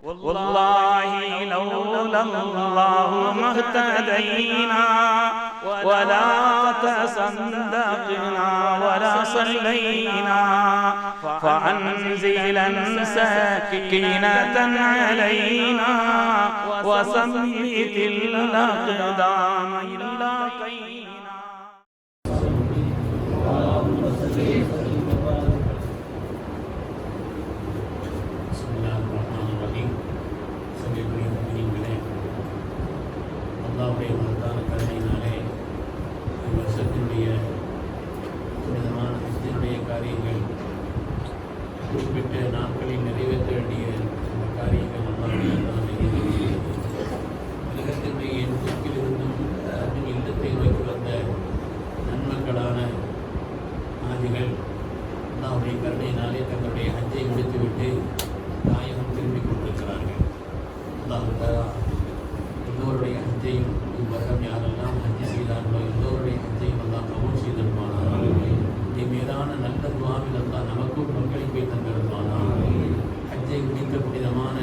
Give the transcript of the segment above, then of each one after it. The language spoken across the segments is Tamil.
والله لولا الله ما اهتدينا ولا تصدقنا ولا صلينا فأنزلا سكينة علينا وثبت الأقدام إلا قينا. அல்லாஹ்வுடைய மகத்தான கருணையினாலே வருஷத்தினுடைய புனிதமான ஹஜ்ஜினுடைய காரியங்கள் குறிப்பிட்ட நாட்களில் நிறைவேற்ற வேண்டிய அந்த காரியங்கள் அல்லாஹ்வுடைய உலகத்தினுடைய எண்ணிலிருந்தும் அதன் இல்லத்தை நோக்கி வந்த நன்மக்களான ஆதிகள் அல்லாஹ்வுடைய கருணையினாலே தங்களுடைய ஹஜ்ஜை முடித்துவிட்டு தாயகம் திரும்பிக் கொண்டிருக்கிறார்கள். அல்லாஹ் எல்லோருடைய ஹஜ்ஜையும் இவ்வருடம் யாரெல்லாம் ஹஜ்ஜி செய்தார்களோ எல்லோருடைய ஹஜ்ஜையும் எல்லாம் கபூல் செய்திருப்பானார்கள். மீதான நல்ல துஆவில் அல்லாஹ் நமக்கும் பங்களிப்பை தந்திருப்பானார்கள். ஹஜ்ஜை முடித்த புனிதமான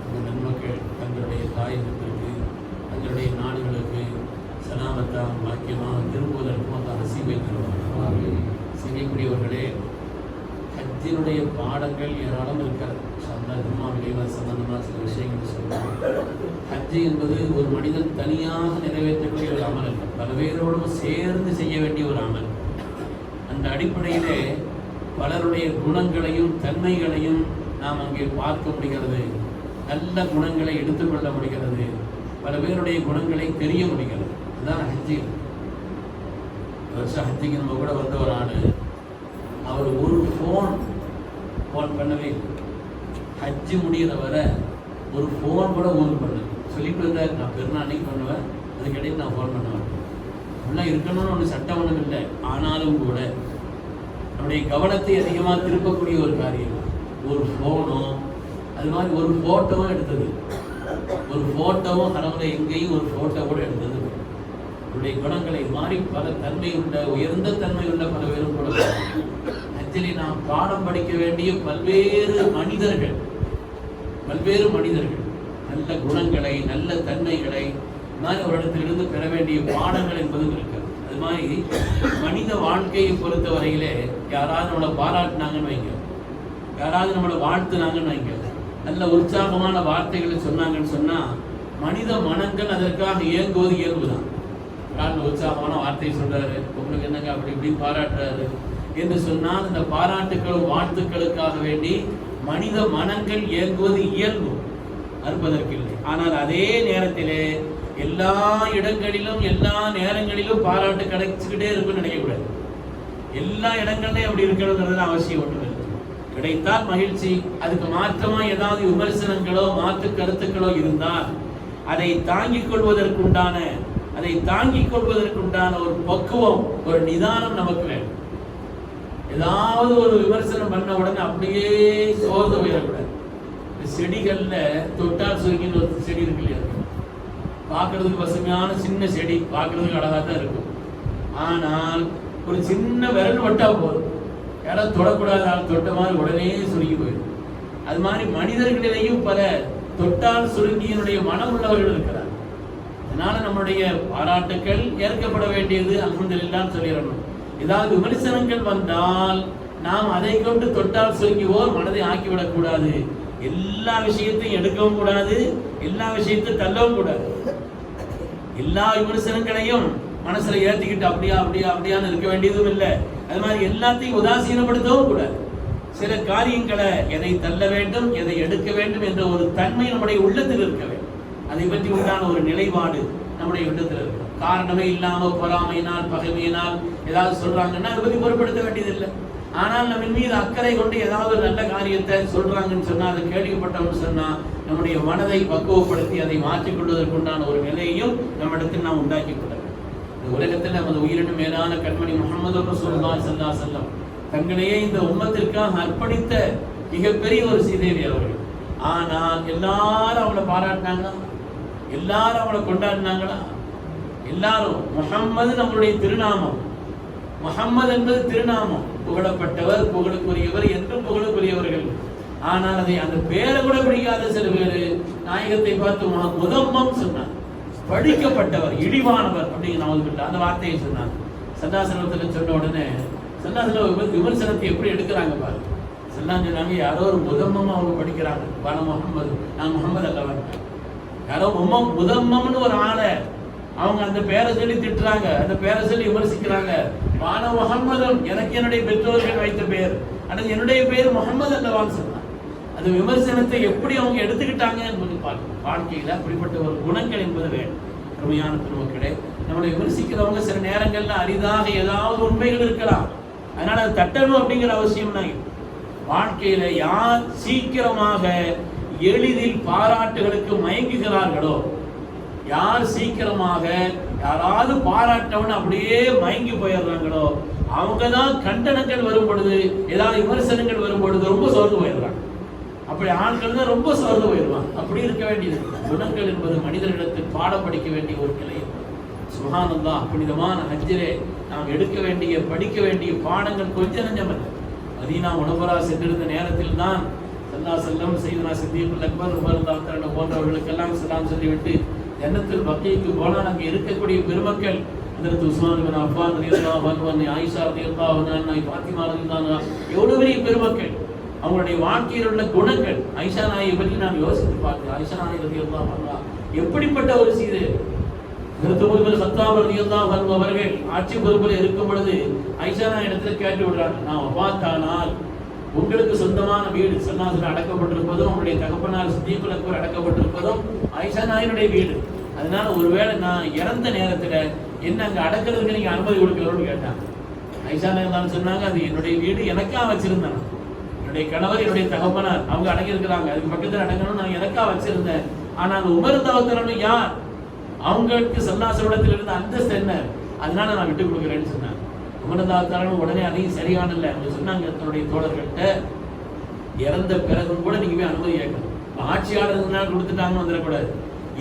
இந்த நன்மக்கள் தங்களுடைய தாயகத்திற்கு தங்களுடைய நாடுகளுக்கு சலாமத்தாக பாக்கியமாக திரும்புவதற்கும் அந்த நசீபை தருவார்கள். செய்யக்கூடியவர்களே, ஹஜ்ஜினுடைய பாடங்கள் ஏராளம் இருக்கிறது. சம்பந்தமாக சில விஷயங்கள் சொல்றாங்க. ஹஜ்ஜி என்பது ஒரு மனிதன் தனியாக நிறைவேற்றக்கூடிய ஒரு அமல் அல்ல, பல பேரோடும் சேர்ந்து செய்ய வேண்டிய ஒரு அமல். அந்த அடிப்படையிலே பலருடைய குணங்களையும் தன்மைகளையும் நாம் அங்கே பார்க்க முடிகிறது. நல்ல குணங்களை எடுத்துக்கொள்ள முடிகிறது. பல பேருடைய குணங்களை தெரிய முடிகிறது. அதுதான் ஹஜ்ஜி. வருஷம் ஹஜ்ஜிக்கு நம்ம கூட வந்த ஒரு ஆள், அவர் ஒரு ஃபோன் பண்ணவே இல்லை. ஹஜ்ஜு முடிகிற வர ஒரு ஃபோன் கூட ஊருக்கு பண்ணல. சொல்லிட்டு இருந்தார், நான் பெருநாள் அன்னைக்கு பண்ணுவேன், அதுக்கிடையே நான் ஃபோன் பண்ணுவேன். அப்படிலாம் இருக்கணும்னு ஒன்று சட்டம் ஒன்றும் இல்லை. ஆனாலும் கூட நம்முடைய கவனத்தை அதிகமாக திருப்பக்கூடிய ஒரு காரியம் ஒரு ஃபோனும், அது மாதிரி ஒரு ஃபோட்டோவும் எடுத்தது. ஒரு ஃபோட்டோவும் ஹரம்ல எங்கேயும் ஒரு ஃபோட்டோ கூட எடுத்தது. அவருடைய குணங்களை மாறி பல தன்மை உள்ள உயர்ந்த தன்மை உள்ள பல பேரும் கூட ஹஜ்ஜிலே நாம் பாடம் படிக்க வேண்டிய பல்வேறு மனிதர்கள் நல்ல குணங்களை நல்ல தன்மைகளை மாதிரி ஒரு இடத்திலிருந்து பெற வேண்டிய பாடங்கள் என்பதும் இருக்கிறது. அது மாதிரி மனித வாழ்க்கையை பொறுத்த வரையிலே யாராவது நம்மளை பாராட்டினாங்கன்னு வைங்க, யாராவது நம்மளை வாழ்த்துனாங்கன்னு வைங்க, நல்ல உற்சாகமான வார்த்தைகளை சொன்னாங்கன்னு சொன்னா மனித மனங்கள் அதற்காக இயங்குவது இயல்புதான். உற்சாகமான வார்த்தை சொல்றாரு, உங்களுக்கு என்னங்க அப்படி இப்படி பாராட்டுறாரு என்று சொன்னால் இந்த பாராட்டுக்களும் வாழ்த்துக்களுக்காக வேண்டி மனித மனங்கள் இயங்குவது இயல்பு, மறுப்பதற்கில்லை. ஆனால் அதே நேரத்திலே எல்லா இடங்களிலும் எல்லா நேரங்களிலும் பாராட்டு கிடைச்சிக்கிட்டே இருக்குன்னு நினைக்கக்கூடாது. எல்லா இடங்கள்லையும் அப்படி இருக்கணுங்கிறது அவசியம் ஒன்றும் இல்லை. கிடைத்தால் மகிழ்ச்சி. அதுக்கு மாற்றமா ஏதாவது விமர்சனங்களோ மாற்று கருத்துக்களோ இருந்தால் அதை தாங்கிக் கொள்வதற்குண்டான ஒரு பக்குவம், ஒரு நிதானம் நமக்கு வேணும். ஏதாவது ஒரு விமர்சனம் பண்ண உடனே அப்படியே சோர்ந்து போயிடக்கூடாது. செடிகள்ல தொட்டால் சுருங்கின்னு ஒரு செடி இருக்கு இல்லையா, பார்க்கறதுக்கு பசுமையான சின்ன செடி, பார்க்கறதுக்கு அழகா தான் இருக்கும். ஆனால் ஒரு சின்ன விரல் வட்டா போதும், யாராவது தொடக்கூடாத ஆள் தொட்ட மாதிரி உடனே சுருங்கி போயிடும். அது மாதிரி மனிதர்களிலேயும் பல தொட்டால் சுருங்கியினுடைய மனம் உள்ளவர்கள் இருக்கிறார். அதனால நம்முடைய பாராட்டுக்கள் ஏற்கப்பட வேண்டியது அல்ஹம்துலில்லாஹ் சொல்லிடணும். ஏதாவது விமர்சனங்கள் வந்தால் நாம் அதை கொண்டு தொட்டால் சுருங்கிவோர் மனதை ஆக்கிவிடக் கூடாது. எல்லா விஷயத்தையும் எடுக்கவும் கூடாது, எல்லா விஷயத்தையும் தள்ளவும் கூடாது. எல்லா விமர்சனங்களையும் மனசுல ஏற்றிக்கிட்டு அப்படியான்னு இருக்க வேண்டியதும் இல்லை. அது மாதிரி எல்லாத்தையும் உதாசீனப்படுத்தவும் கூடாது. சில காரியங்களை எதை தள்ள வேண்டும் எதை எடுக்க வேண்டும் என்ற ஒரு தன்மை நம்முடைய உள்ளத்தில் இருக்க வேண்டும். அதை பற்றி உண்டான ஒரு நிலைப்பாடு நம்முடைய உள்ளத்தில் இருக்கும். காரணமே இல்லாம பொறாமையினால் பகைமையினால் ஏதாவது சொல்றாங்கன்னா அதை பற்றி பொருட்படுத்த வேண்டியதில்லை. ஆனால் நம்ம மீது அக்கறை கொண்டு ஏதாவது ஒரு நல்ல காரியத்தை சொல்றாங்கன்னு சொன்னா அதை கேள்விப்பட்டவன்னு சொன்னா நம்முடைய மனதை பக்குவப்படுத்தி அதை மாற்றிக் கொள்வதற்குண்டான ஒரு நிலையையும் நம்மிடத்தில் நாம் உண்டாக்கி கொள்ள வேண்டும். இந்த உலகத்தில் நமது உயிரினும் மேலான கண்மணி முஹம்மது ரசூலுல்லாஹி ஸல்லல்லாஹு அலைஹி வஸல்லம் தங்களையே இந்த உம்மத்திற்காக அர்ப்பணித்த மிகப்பெரிய ஒரு சீதேவி அவர்கள். ஆனால் எல்லாரும் அவளை பாராட்டினாங்களா? எல்லாரும் அவளை கொண்டாடினாங்களா? எல்லாரும் முஹம்மது நம்மளுடைய திருநாமம், முஹம்மது என்பது திருநாமம், புகழப்பட்டவர் புகழுக்குரியவர் என்றும் புகழுக்குரியவர்கள். ஆனால் அதை அந்த பேரை கூட பிடிக்காத சில பேர் நாயகத்தை பார்த்து முதம்மம் சொன்னார், படிக்கப்பட்டவர், இழிவானவர் அப்படின்னு அந்த வார்த்தையை சொன்னார். சல்லாசலத்தில் சொன்ன உடனே சல்லாசல விமர்சனத்தை எப்படி எடுக்கிறாங்க பாரு. சல்லாம் சொன்னாங்க, யாரோ ஒரு முதம்மம் அவங்க படிக்கிறாங்க, வான முகமது, நான் முகமது அல்லவன். யாரோ முதம்மம்னு ஒரு ஆளை அவங்க அந்த பேரை சொல்லி திட்டுறாங்க, அந்த பேரை சொல்லி விமர்சிக்கிறாங்க. வான முகம்மதும் எனக்கு என்னுடைய பெற்றோர்கள் வைத்த பெயர், ஆனால் என்னுடைய பெயர் முகமது அல்லவான்னு சொன்னாங்க. அந்த விமர்சனத்தை எப்படி அவங்க எடுத்துக்கிட்டாங்க என்பது பார்க்கணும். வாழ்க்கையில் அப்படிப்பட்ட ஒரு குணங்கள் என்பது வேணும். அருமையான பெருமக்களே, நம்மளை விமர்சிக்கிறவங்க சில நேரங்கள்ல அரிதாக ஏதாவது உண்மைகள் இருக்கலாம், அதனால அது தட்டணும் அப்படிங்கிற அவசியம் இல்லை. வாழ்க்கையில யார் சீக்கிரமாக எளிதில் பாராட்டுகளுக்கு மயங்குகிறார்களோ, யார் சீக்கிரமாக யாராவது பாராட்டவன் அப்படியே மயங்கி போயிடுறாங்களோ, அவங்க தான் கண்டனங்கள் வரும் பொழுது, ஏதாவது விமர்சனங்கள் வரும் பொழுது ரொம்ப சோர்ந்து போயிடுறாங்க. அப்படி ஆண்கள் தான் ரொம்ப சோர்ந்து போயிடுவாங்க. அப்படி இருக்க வேண்டியது. குணங்கள் என்பது மனிதர்களிடத்தில் பாடம் படிக்க வேண்டிய ஒரு நிலை. சுப்ஹானல்லாஹ், புனிதமான ஹஜ்ஜிலே நாம் எடுக்க வேண்டிய படிக்க வேண்டிய பாடங்கள் கொஞ்சம் நஞ்சமல்ல. மதீனா முனவ்வரா சென்றிருந்த நேரத்தில் தான் ஸல்லல்லாஹு அலைஹி வஸல்லம் சையதுனா சித்தீக்குல் அக்பர் உமர் ரலியல்லாஹு அன்ஹு போன்றவர்களுக்கெல்லாம் சலாம் சொல்லிவிட்டு ஜன்னத்துல் பக்கீக்கு போனால் அங்கே இருக்கக்கூடிய பெருமக்கள், ஹஜ்ரத் உஸ்மான் இப்னு அஃபான் ரலியல்லாஹு அன்ஹு, ஆயிஷா ரலியல்லாஹு அன்ஹா, ஃபாத்திமா ரலியல்லாஹு அன்ஹா, எவ்வளவு பெரிய பெருமக்கள். அவங்களுடைய வாழ்க்கையில் உள்ள குணங்கள். ஆயிஷா நாயை பற்றி நான் யோசித்து பார்த்தேன். ஆயிஷா நாயை ரலியல்லாஹு அன்ஹா எப்படிப்பட்ட ஒரு சீரு. அவர்கள் ஆட்சி பொறுப்பில் இருக்கும் பொழுது ஆயிஷா நாய் இடத்துல கேட்டு விடுறாங்க, நான் வஃபாத்தானால் உங்களுக்கு சொந்தமான வீடு சன்னாசில் அடக்கப்பட்டிருப்பதும், அவருடைய தகப்பனார் சித்தீக்குல் அக்பர் அடக்கப்பட்டிருப்பதும் ஆயிஷா நாயினுடைய வீடு. அதனால ஒருவேளை நான் இறந்த நேரத்துல என்ன அங்க அடக்கிறதுக்கு நீங்க அனுமதி கொடுக்கணும்னு கேட்டாங்க. ஆயிஷா நாய் தான் சொன்னாங்க, அது என்னுடைய வீடு, எனக்கா வச்சிருந்தேன். என்னுடைய கணவர், என்னுடைய தகப்பனார் அவங்க அடங்கி இருக்கிறாங்க, அதுக்கு பக்கத்தில் அடங்கணும்னு நான் எனக்கா வச்சிருந்தேன். ஆனால் உமர் தவத்தரன்னு யார், அவங்களுக்கு சல்லாசோடத்தில் இருந்த அந்தஸ்து என்ன, அதனால நான் விட்டு கொடுக்குறேன்னு சொன்னாங்க. உமர் தவத்தரன்னு உடனே அதையும் சரியானல்ல அவங்க சொன்னாங்க தன்னுடைய தோழர்கள்ட்ட, இறந்த பிறகும் கூட நீங்க போய் அனுமதி கேட்கணும். ஆட்சியாளர்கள் கொடுத்துட்டாங்கன்னு வந்துடக்கூடாது,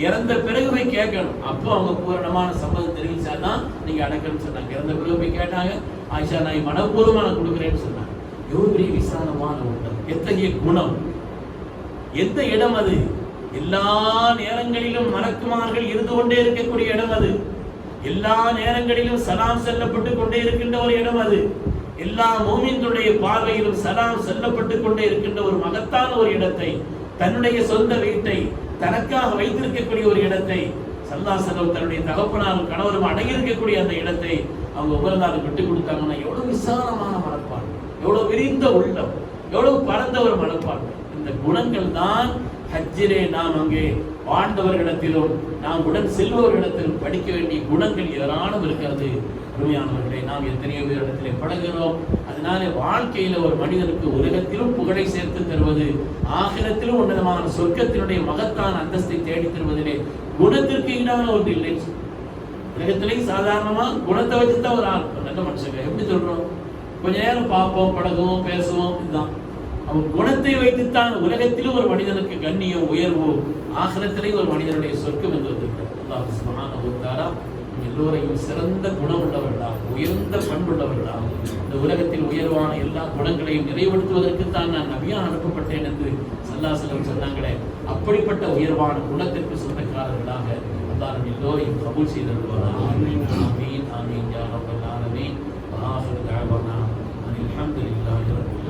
இறந்த பிறகு போய் கேட்கணும். அப்போ அவங்க பூரணமான சம்மதம் தெரிவிச்சாதான் நீங்க அடக்கணும்னு சொன்னாங்க. இறந்த பிறகு போய் கேட்டாங்க. ஆயிஷா நாய் மனப்பூர்வமா நான் கொடுக்குறேன்னு சொன்னாங்க. எவ்வளவு பெரிய விசாலமான உள்ளம், எத்தகைய குணம், எந்த இடம் அது. எல்லா நேரங்களிலும் மலக்குமார்கள் இருந்து கொண்டே இருக்கக்கூடிய இடம் அது. எல்லா நேரங்களிலும் சலாம் செல்லப்பட்டு கொண்டே இருக்கின்ற ஒரு இடம் அது. எல்லா மூமின்களுடைய பார்வையிலும் சலாம் செல்லப்பட்டு கொண்டே இருக்கின்ற ஒரு மகத்தான ஒரு இடத்தை, தன்னுடைய சொந்த வீட்டை தனக்காக வைத்திருக்கக்கூடிய ஒரு இடத்தை, ஸல்லல்லாஹு அலைஹி வஸல்லம் தன்னுடைய தகப்பனாரும் கணவரும் அடங்கியிருக்கக்கூடிய அந்த இடத்தை அவங்க உபரதாருக்கு விட்டு கொடுத்தாங்கன்னா எவ்வளவு விசாலமான மனப்பான்மை, எவ்வளவு விரிந்த உள்ளம், எவ்வளவு பரந்த ஒரு மனப்பான்மை. இந்த குணங்கள் தான் ஹஜ்ஜிலே நாம் அங்கே வாழ்ந்தவர்களிடத்திலும் நாம் உடன் செல்பவர்களிடத்திலும் படிக்க வேண்டிய குணங்கள் ஏராளம் இருக்கிறது. அருமையானவர்களே, நாம் எத்தனையோ பேரிடத்திலே பழகிறோம். அதனால வாழ்க்கையில ஒரு மனிதனுக்கு உலகத்திலும் புகழை சேர்த்து தருவது, ஆகிரத்திலும் உன்னதமான சொர்க்கத்தினுடைய மகத்தான அந்தஸ்தை தேடி தருவதிலே குணத்திற்கு ஈடான ஒன்று இல்லை. உலகத்திலேயும் சாதாரணமா குணத்தை வச்சுதான் ஒரு ஆள் நல்ல மனுஷங்க எப்படி சொல்றோம், கொஞ்ச நேரம் பார்ப்போம், பழகுவோம், பேசுவோம், இதுதான். அவன் குணத்தை வைத்துத்தான் உலகத்திலும் ஒரு மனிதனுக்கு கண்ணியம், உயர்வு, ஆகிரத்திலேயும் ஒரு மனிதனுடைய சொர்க்கம் என்று வந்திருக்கிறது. அல்லாஹ் சுப்ஹானஹு வ தஆலா எல்லோரையும் சிறந்த குணம் உள்ளவர்களாக, உயர்ந்த பண்புள்ளவர்களாக, இந்த உலகத்தில் உயர்வான எல்லா குணங்களையும் நிறைவேற்றுவதற்கு தான் நான் நபியா அனுப்பப்பட்டேன் என்று ஸல்லல்லாஹு அலைஹி வஸல்லம் சொன்னாங்களே, அப்படிப்பட்ட உயர்வான குணத்திற்கு சொந்தக்காரர்களாக அல்லாஹ் நம் எல்லோரையும் கபூல் செய்தருள்வாராக. ஆமீன் ஆமீன் ஆமீன் யா ரப்பல் ஆலமீன். வ ஆகிரு தஅவானா அனில் ஹம்துலில்லாஹி ரப்பில்